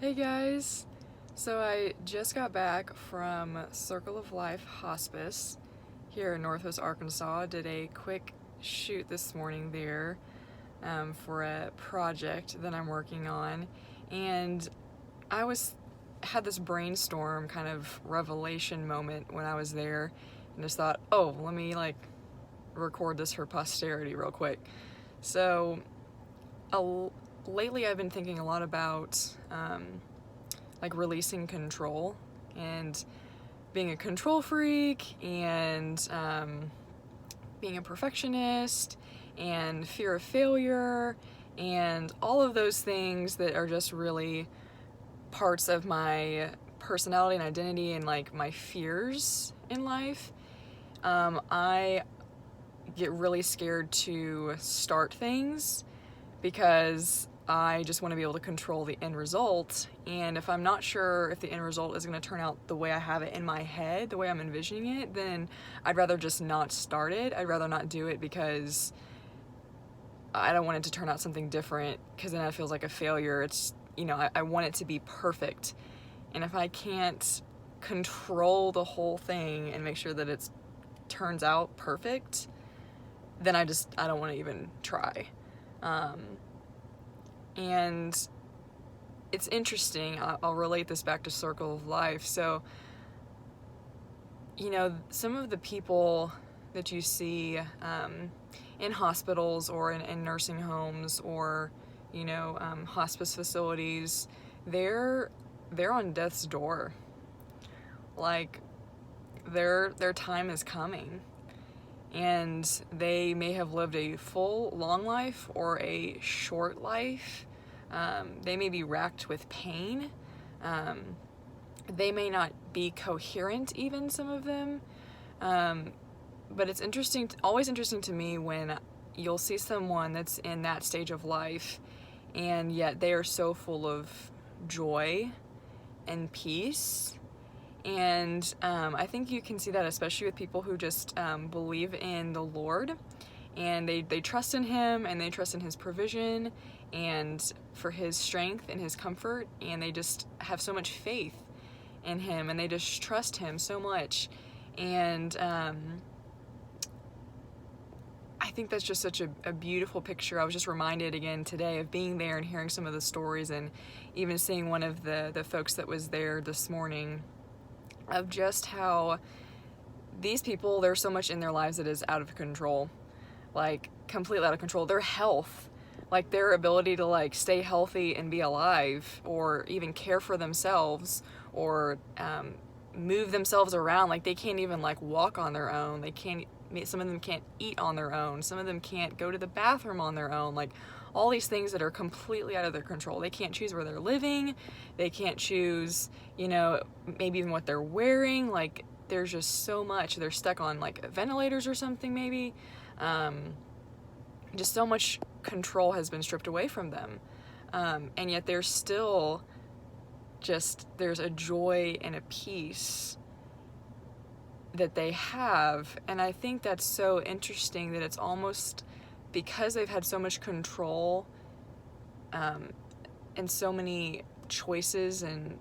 Hey guys! So I just got back from Circle of Life Hospice here in Northwest Arkansas. Did a quick shoot this morning there for a project that I'm working on, and I had this brainstorm kind of revelation moment when I was there, and just thought, oh, let me record this for posterity real quick. So lately I've been thinking a lot about releasing control and being a control freak and being a perfectionist and fear of failure and all of those things that are just really parts of my personality and identity and my fears in life. I get really scared to start things because I just want to be able to control the end result, and if I'm not sure if the end result is going to turn out the way I have it in my head, the way I'm envisioning it, then I'd rather just not start it. I'd rather not do it because I don't want it to turn out something different, because then it feels like a failure. It's, I want it to be perfect, and if I can't control the whole thing and make sure that it turns out perfect, then I don't want to even try. And it's interesting, I'll relate this back to Circle of Life. So, some of the people that you see in hospitals or in nursing homes or, hospice facilities, they're on death's door. Their time is coming. And they may have lived a full, long life or a short life. They may be racked with pain. They may not be coherent, even some of them. But it's always interesting to me when you'll see someone that's in that stage of life, and yet they are so full of joy and peace. And I think you can see that especially with people who just believe in the Lord, and they trust in Him, and they trust in His provision and for His strength and His comfort, and they just have so much faith in Him, and they just trust Him so much. And I think that's just such a beautiful picture. I was just reminded again today of being there and hearing some of the stories, and even seeing one of the folks that was there this morning, of just how these people, there's so much in their lives that is out of control, completely out of control. Their health, their ability to stay healthy and be alive, or even care for themselves, or move themselves around. They can't even walk on their own. Some of them can't eat on their own. Some of them can't go to the bathroom on their own. All these things that are completely out of their control. They can't choose where they're living. They can't choose, maybe even what they're wearing. There's just so much. They're stuck on ventilators or something maybe. Just so much control has been stripped away from them. And yet there's still there's a joy and a peace that they have. And I think that's so interesting, that it's almost because they've had so much control and so many choices, and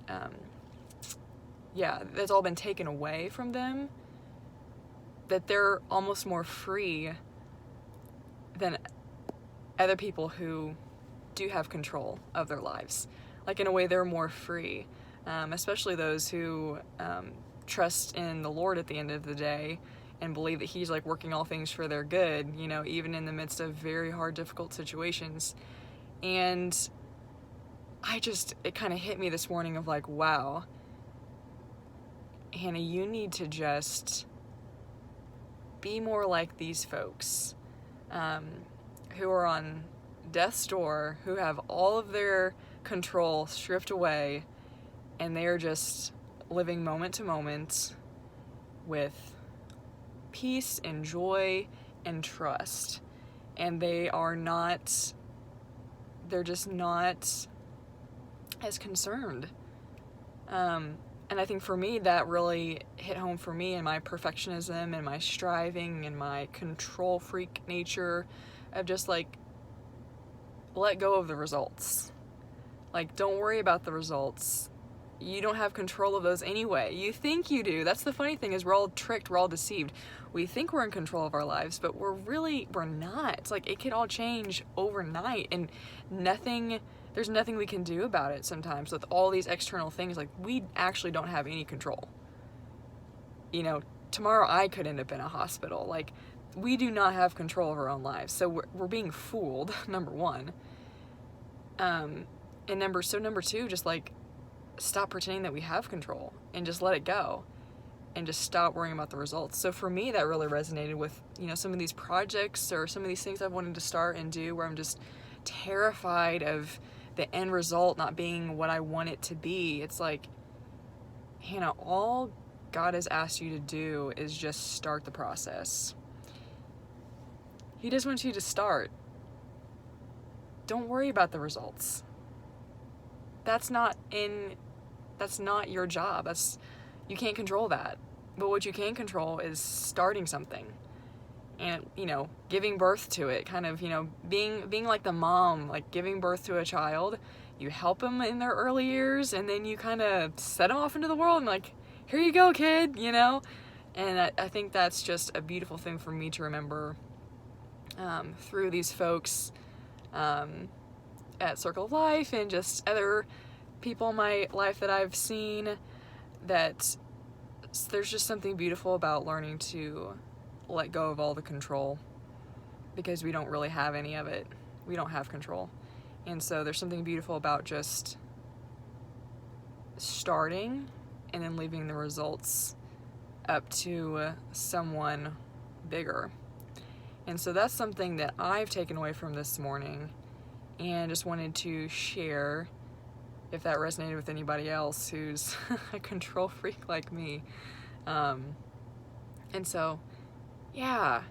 that's all been taken away from them, that they're almost more free than other people who do have control of their lives. In a way, they're more free, especially those who trust in the Lord at the end of the day, and believe that He's working all things for their good, even in the midst of very hard, difficult situations. And it kind of hit me this morning of wow, Hannah, you need to just be more like these folks who are on death's door, who have all of their control stripped away, and they are just living moment to moment with peace and joy and trust. And they're just not as concerned. And I think for me, that really hit home for me, and my perfectionism and my striving and my control freak nature of just let go of the results. Like, don't worry about the results. You don't have control of those anyway. You think you do. That's the funny thing, is we're all tricked, we're all deceived. We think we're in control of our lives, but we're not. It's like, it could all change overnight, and there's nothing we can do about it sometimes with all these external things. Like, we actually don't have any control. You know, tomorrow I could end up in a hospital. Like, we do not have control of our own lives. So we're being fooled, number one. And number two, just like, stop pretending that we have control and just let it go and just stop worrying about the results. So for me, that really resonated with, you know, some of these projects or some of these things I've wanted to start and do, where I'm just terrified of the end result not being what I want it to be. It's like, Hannah, all God has asked you to do is just start the process. He just wants you to start. Don't worry about the results. That's not your job. You can't control that. But what you can control is starting something and, you know, giving birth to it, kind of, you know, being like the mom, like giving birth to a child. You help them in their early years, and then you kind of set them off into the world and, like, here you go, kid, you know? And I think that's just a beautiful thing for me to remember through these folks at Circle of Life and just other people in my life that I've seen, that there's just something beautiful about learning to let go of all the control, because we don't really have any of it. We don't have control. And so there's something beautiful about just starting and then leaving the results up to someone bigger. And so that's something that I've taken away from this morning, and just wanted to share if that resonated with anybody else who's a control freak like me. And so, yeah.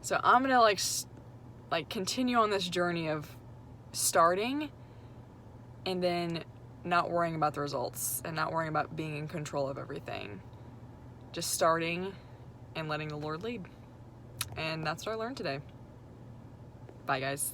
So I'm gonna like continue on this journey of starting and then not worrying about the results and not worrying about being in control of everything. Just starting and letting the Lord lead. And that's what I learned today. Bye, guys.